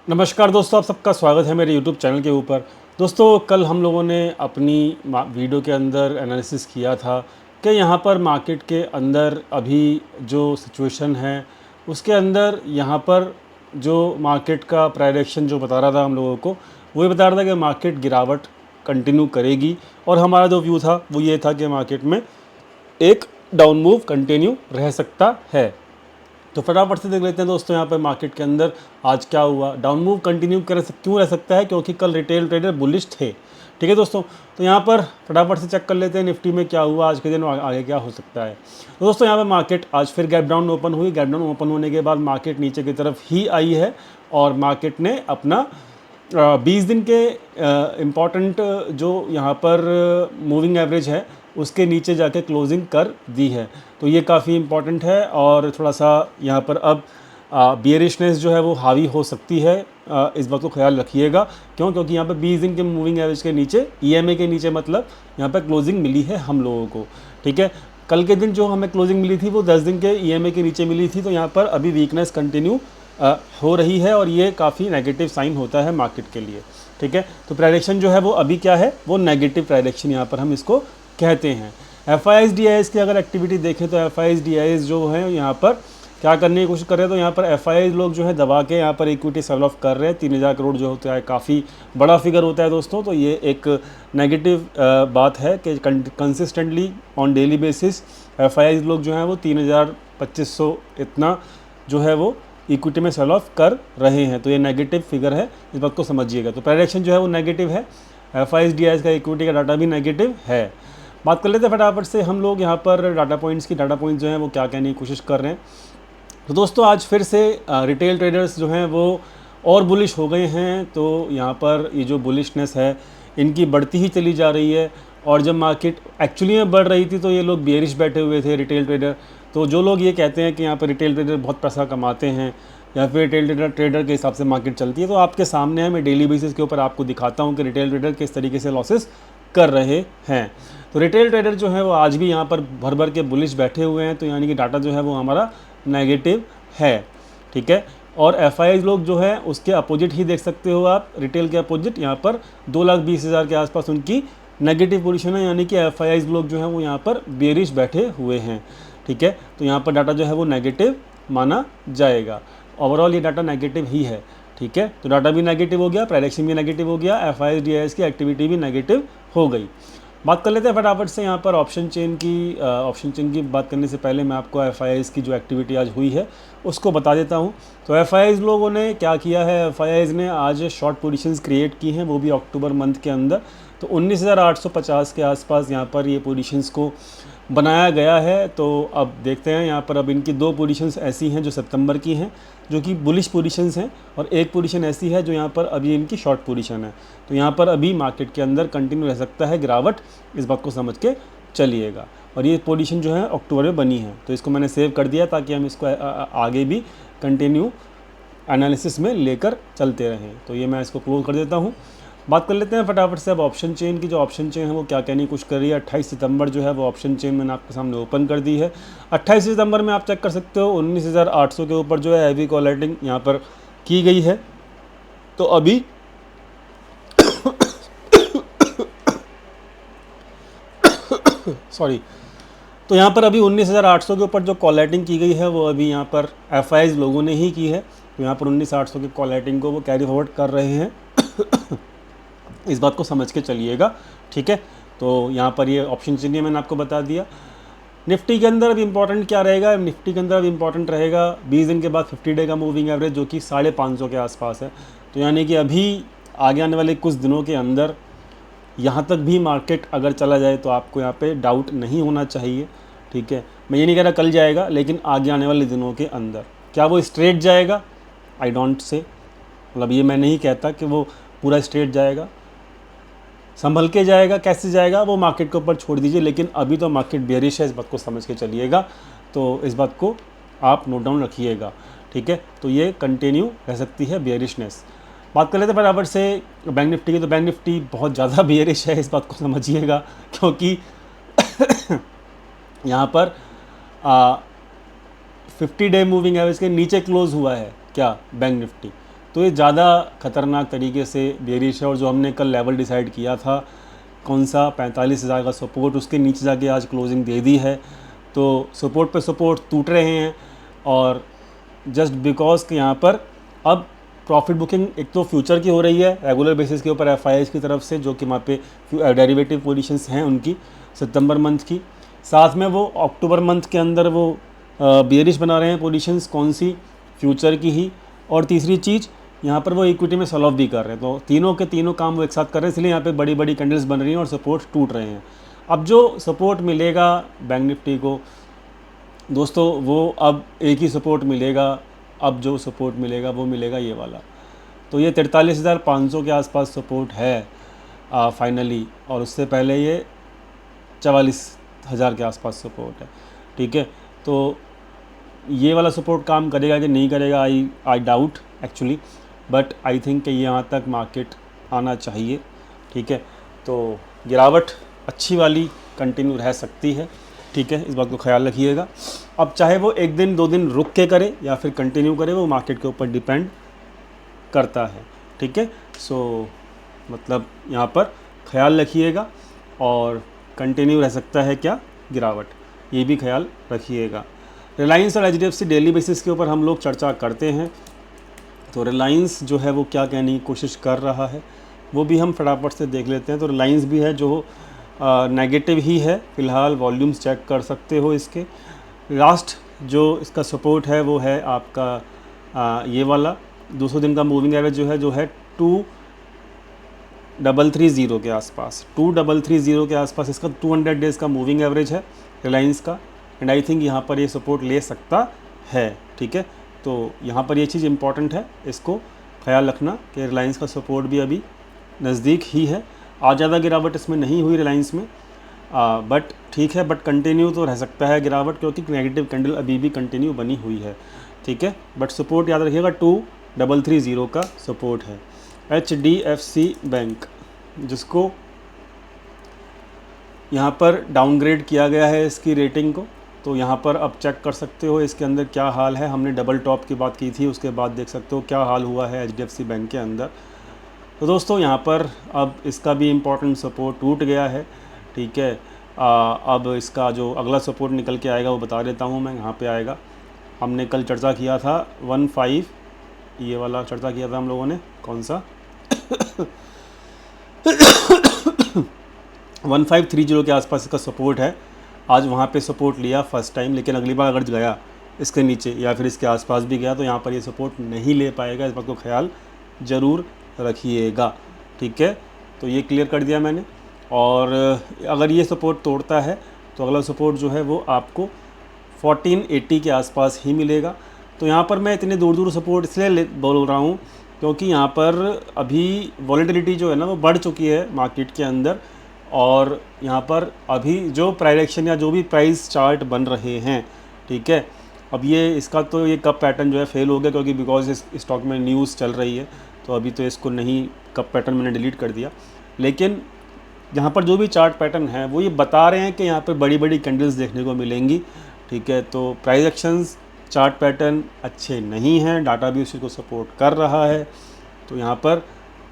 नमस्कार दोस्तों, आप सबका स्वागत है मेरे YouTube चैनल के ऊपर। दोस्तों, कल हम लोगों ने अपनी वीडियो के अंदर एनालिसिस किया था कि यहाँ पर मार्केट के अंदर अभी जो सिचुएशन है उसके अंदर यहाँ पर जो मार्केट का प्राइडिक्शन जो बता रहा था हम लोगों को, वो ये बता रहा था कि मार्केट गिरावट कंटिन्यू करेगी। और हमारा जो व्यू था वो ये था कि मार्केट में एक डाउन मूव कंटिन्यू रह सकता है। तो फटाफट से देख लेते हैं दोस्तों, यहाँ पर मार्केट के अंदर आज क्या हुआ। डाउन मूव कंटिन्यू क्यों रह सकता है? क्योंकि कल रिटेल ट्रेडर बुलिश थे। ठीक है दोस्तों, तो यहाँ पर फटाफट से चेक कर लेते हैं निफ्टी में क्या हुआ आज के दिन, आगे क्या हो सकता है। तो दोस्तों, यहाँ पर मार्केट आज फिर गैप डाउन ओपन हुई। गैप डाउन ओपन होने के बाद मार्केट नीचे की तरफ ही आई है और मार्केट ने अपना 20 दिन के इम्पॉर्टेंट जो यहाँ पर मूविंग एवरेज है उसके नीचे जाके क्लोजिंग कर दी है। तो ये काफ़ी इम्पॉर्टेंट है और थोड़ा सा यहाँ पर अब बियरिशनेस जो है वो हावी हो सकती है। इस बात को ख्याल रखिएगा। क्योंकि यहाँ पर 20 दिन के मूविंग एवरेज के नीचे, EMA के नीचे, मतलब यहाँ पर क्लोजिंग मिली है हम लोगों को। ठीक है, कल के दिन जो हमें क्लोजिंग मिली थी वो 10 दिन के EMA के नीचे मिली थी। तो यहाँ पर अभी वीकनेस कंटिन्यू हो रही है और ये काफ़ी नेगेटिव साइन होता है मार्केट के लिए। ठीक है, तो प्राइडिक्शन जो है वो अभी क्या है, वो नेगेटिव प्राइडिक्शन यहाँ पर हम इसको कहते हैं। FIIs DIIs की अगर एक्टिविटी देखें तो FIIs DIIs जो है यहाँ पर क्या करने की कोशिश कर रहे हैं, तो यहाँ पर FIIs लोग जो है दबा के यहाँ पर इक्विटी सेल ऑफ कर रहे हैं। 3000 करोड़ जो होता है काफ़ी बड़ा फिगर होता है दोस्तों। तो ये एक नेगेटिव बात है कि consistently on daily basis FIIs लोग जो हैं वो 3000-2500 इतना जो है वो इक्विटी में सेल ऑफ कर रहे हैं। तो ये नेगेटिव फिगर है, इस बात को समझिएगा। तो प्राइडिक्शन जो है वो नेगेटिव है, FIIs DIIs का इक्विटी का डाटा भी नेगेटिव है। बात कर लेते हैं फटाफट से हम लोग यहाँ पर डाटा पॉइंट्स जो हैं वो क्या कहने की कोशिश कर रहे हैं। तो दोस्तों, आज फिर से रिटेल ट्रेडर्स जो हैं वो और बुलिश हो गए हैं। तो यहाँ पर ये जो बुलिशनेस है इनकी बढ़ती ही चली जा रही है। और जब मार्केट एक्चुअली में बढ़ रही थी तो ये लोग बेयरिश बैठे हुए थे रिटेल ट्रेडर। तो जो लोग ये कहते हैं कि यहाँ पर रिटेल ट्रेडर बहुत पैसा कमाते हैं या फिर रिटेल ट्रेडर के हिसाब से मार्केट चलती है, तो आपके सामने है, मैं डेली बेसिस के ऊपर आपको दिखाता हूँ कि रिटेल ट्रेडर किस तरीके से लॉसेस कर रहे हैं। तो रिटेल ट्रेडर जो है वो आज भी यहाँ पर भर भर के बुलिश बैठे हुए हैं। तो यानी कि डाटा जो है वो हमारा नेगेटिव है। ठीक है, और FIIs लोग जो है उसके अपोजिट ही देख सकते हो आप, रिटेल के अपोजिट यहाँ पर 2,20,000 के आसपास उनकी नेगेटिव पोजीशन है। यानी कि FIIs लोग जो हैं वो यहाँ पर बेरिश बैठे हुए हैं। ठीक है, तो यहाँ पर डाटा जो है वो नेगेटिव माना जाएगा। ओवरऑल ये डाटा नेगेटिव ही है। ठीक है, तो डाटा भी नेगेटिव हो गया, प्राइडिक्शन भी नेगेटिव हो गया, FIIs DIIs की एक्टिविटी भी नेगेटिव हो गई। बात कर लेते हैं फटाफट से यहाँ पर ऑप्शन चेन की बात करने से पहले मैं आपको FIIs की जो एक्टिविटी आज हुई है उसको बता देता हूँ। तो FIIs लोगों ने क्या किया है, FIIs ने आज शॉर्ट पोजीशंस क्रिएट की हैं, वो भी अक्टूबर मंथ के अंदर। तो 19,850 के आसपास यहाँ पर ये पोजीशंस को बनाया गया है। तो अब देखते हैं यहाँ पर, अब इनकी 2 पोजीशंस ऐसी हैं जो सितंबर की हैं जो कि बुलिश पोजीशंस हैं, और एक पोजीशन ऐसी है जो यहाँ पर अभी इनकी शॉर्ट पोजीशन है। तो यहाँ पर अभी मार्केट के अंदर कंटिन्यू रह सकता है गिरावट, इस बात को समझ के चलिएगा। और ये पोजीशन जो है अक्टूबर में बनी है, तो इसको मैंने सेव कर दिया ताकि हम इसको आगे भी कंटिन्यू एनालिसिस में लेकर चलते रहें। तो ये मैं इसको क्लोज कर देता हूँ। बात कर लेते हैं फटाफट से अब ऑप्शन चेन की। जो ऑप्शन चेन है वो क्या कहने की कोशिश कर रही है। 28 सितंबर जो है वो ऑप्शन चेन मैंने आपके सामने ओपन कर दी है। 28 सितंबर में आप चेक कर सकते हो 19,800 के ऊपर जो है हैवी कॉलेटिंग यहाँ पर की गई है। तो अभी सॉरी, तो यहाँ पर अभी 19,800 के ऊपर जो कॉलेटिंग की गई है वो अभी यहाँ पर FIIs लोगों ने ही की है। तो यहाँ पर 19,800 की कॉलेटिंग को वो कैरी फॉरवर्ड कर रहे हैं। इस बात को समझ के चलिएगा। ठीक है, तो यहाँ पर ये ऑप्शन चेन मैंने आपको बता दिया। निफ्टी के अंदर अब इम्पॉर्टेंट क्या रहेगा, निफ्टी के अंदर अब इम्पॉर्टेंट रहेगा 20 दिन के बाद 50 डे का मूविंग एवरेज जो कि 550 के आसपास है। तो यानी कि अभी आगे आने वाले कुछ दिनों के अंदर यहाँ तक भी मार्केट अगर चला जाए तो आपको यहाँ पे डाउट नहीं होना चाहिए। ठीक है, मैं ये नहीं कह रहा कल जाएगा, लेकिन आगे आने वाले दिनों के अंदर क्या वो स्ट्रेट जाएगा, आई डोंट से, मतलब ये मैं नहीं कहता कि वो पूरा स्ट्रेट जाएगा, संभल के जाएगा, कैसे जाएगा वो मार्केट के ऊपर छोड़ दीजिए। लेकिन अभी तो मार्केट बेयरिश है, इस बात को समझ के चलिएगा। तो इस बात को आप नोट डाउन रखिएगा। ठीक है, तो ये कंटिन्यू रह सकती है बेयरिशनेस। बात कर लेते हैं बराबर से बैंक निफ्टी की। तो बैंक निफ्टी बहुत ज़्यादा बेयरिश है, इस बात को समझिएगा, क्योंकि यहाँ पर 50 डे मूविंग एवरेज के नीचे क्लोज हुआ है क्या बैंक निफ्टी। तो ये ज़्यादा खतरनाक तरीके से बेरिश है। और जो हमने कल लेवल डिसाइड किया था कौन सा 45,000 का सपोर्ट, उसके नीचे जाके आज क्लोजिंग दे दी है। तो सपोर्ट पे सपोर्ट टूट रहे हैं और जस्ट बिकॉज कि यहाँ पर अब प्रॉफिट बुकिंग एक तो फ्यूचर की हो रही है रेगुलर बेसिस के ऊपर एफआईआईज की तरफ से, जो कि वहाँ पे डेरिवेटिव पोजीशंस हैं उनकी सितंबर मंथ की। साथ में वो अक्टूबर मंथ के अंदर वो बेयरिश बना रहे हैं पोजीशंस, कौन सी, फ्यूचर की ही। और तीसरी चीज़ यहाँ पर वो इक्विटी में सेल ऑफ भी कर रहे हैं। तो तीनों के तीनों काम वो एक साथ कर रहे हैं, इसलिए यहाँ पे बड़ी बड़ी कैंडल्स बन रही हैं और सपोर्ट टूट रहे हैं। अब जो सपोर्ट मिलेगा बैंक निफ्टी को दोस्तों, वो अब एक ही सपोर्ट मिलेगा। अब जो सपोर्ट मिलेगा वो मिलेगा ये वाला। तो ये 43,500 के आसपास सपोर्ट है फाइनली, और उससे पहले ये 44,000 के आसपास सपोर्ट है। ठीक है, तो ये वाला सपोर्ट काम करेगा कि नहीं करेगा, I doubt actually, but I think कि यहाँ तक मार्केट आना चाहिए। ठीक है, तो गिरावट अच्छी वाली कंटिन्यू रह सकती है। ठीक है, इस बात को ख्याल रखिएगा। अब चाहे वो एक दिन दो दिन रुक के करे या फिर कंटिन्यू करे, वो मार्केट के ऊपर डिपेंड करता है। ठीक है, सो मतलब यहाँ पर ख्याल रखिएगा और कंटिन्यू रह सकता है क्या गिरावट, ये भी ख्याल रखिएगा। रिलायंस और एचडीएफसी डेली बेसिस के ऊपर हम लोग चर्चा करते हैं। तो रिलायंस जो है वो क्या कहने की कोशिश कर रहा है वो भी हम फटाफट से देख लेते हैं। तो रिलायंस भी है जो नेगेटिव ही है फ़िलहाल, वॉल्यूम्स चेक कर सकते हो इसके। लास्ट जो इसका सपोर्ट है वो है आपका ये वाला 200 दिन का मूविंग एवरेज जो है 2330 के आसपास, 2330 के आसपास इसका 200 डेज़ का मूविंग एवरेज है रिलायंस का। एंड आई थिंक यहाँ पर ये सपोर्ट ले सकता है। ठीक है, तो यहाँ पर ये चीज़ इंपॉर्टेंट है, इसको ख्याल रखना कि रिलायंस का सपोर्ट भी अभी नज़दीक ही है। आज ज़्यादा गिरावट इसमें नहीं हुई रिलायंस में, बट ठीक है, बट कंटिन्यू तो रह सकता है गिरावट, क्योंकि नेगेटिव कैंडल अभी भी कंटिन्यू बनी हुई है। ठीक है, बट सपोर्ट याद रखिएगा 2330 का सपोर्ट है। HDFC बैंक जिसको यहाँ पर डाउनग्रेड किया गया है इसकी रेटिंग को, तो यहाँ पर अब चेक कर सकते हो इसके अंदर क्या हाल है। हमने डबल टॉप की बात की थी, उसके बाद देख सकते हो क्या हाल हुआ है HDFC बैंक के अंदर। तो दोस्तों यहाँ पर अब इसका भी इम्पोर्टेंट सपोर्ट टूट गया है। ठीक है, अब इसका जो अगला सपोर्ट निकल के आएगा वो बता देता हूँ मैं। यहाँ पे आएगा, हमने कल चर्चा किया था 15, ये वाला चर्चा किया था हम लोगों ने, कौन सा 1530 के आसपास इसका सपोर्ट है। आज वहाँ पे सपोर्ट लिया फर्स्ट टाइम, लेकिन अगली बार अगर गया इसके नीचे या फिर इसके आसपास भी गया तो यहाँ पर ये सपोर्ट नहीं ले पाएगा। इस बात को ख्याल ज़रूर रखिएगा। ठीक है, तो ये क्लियर कर दिया मैंने। और अगर ये सपोर्ट तोड़ता है तो अगला सपोर्ट जो है वो आपको 1480 के आसपास ही मिलेगा। तो यहाँ पर मैं इतने दूर दूर सपोर्ट इसलिए बोल रहा हूँ क्योंकि यहाँ पर अभी वॉलेटिलिटी जो है ना वो बढ़ चुकी है मार्केट के अंदर, और यहाँ पर अभी जो प्राइस एक्शन या जो भी प्राइस चार्ट बन रहे हैं, ठीक है, अब ये इसका तो ये कप पैटर्न जो है फेल हो गया, क्योंकि बिकॉज इस स्टॉक में न्यूज़ चल रही है, तो अभी तो इसको नहीं, कप पैटर्न मैंने डिलीट कर दिया। लेकिन यहाँ पर जो भी चार्ट पैटर्न है वो ये बता रहे हैं कि यहाँ पर बड़ी बड़ी कैंडल्स देखने को मिलेंगी। ठीक है, तो प्राइस एक्शंस चार्ट पैटर्न अच्छे नहीं हैं, डाटा भी उसी को सपोर्ट कर रहा है। तो यहाँ पर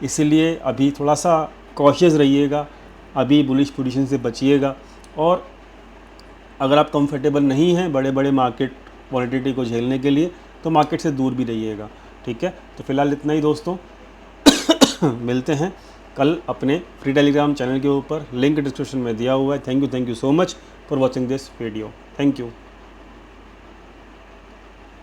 इसीलिए अभी थोड़ा सा कॉशियस रहिएगा, अभी बुलिश पोजीशन से बचिएगा। और अगर आप कंफर्टेबल नहीं हैं बड़े बड़े मार्केट वॉलेटिलिटी को झेलने के लिए तो मार्केट से दूर भी रहिएगा। ठीक है, तो फिलहाल इतना ही दोस्तों। मिलते हैं कल अपने फ्री टेलीग्राम चैनल के ऊपर, लिंक डिस्क्रिप्शन में दिया हुआ है। Thank you so much for watching this video. Thank you.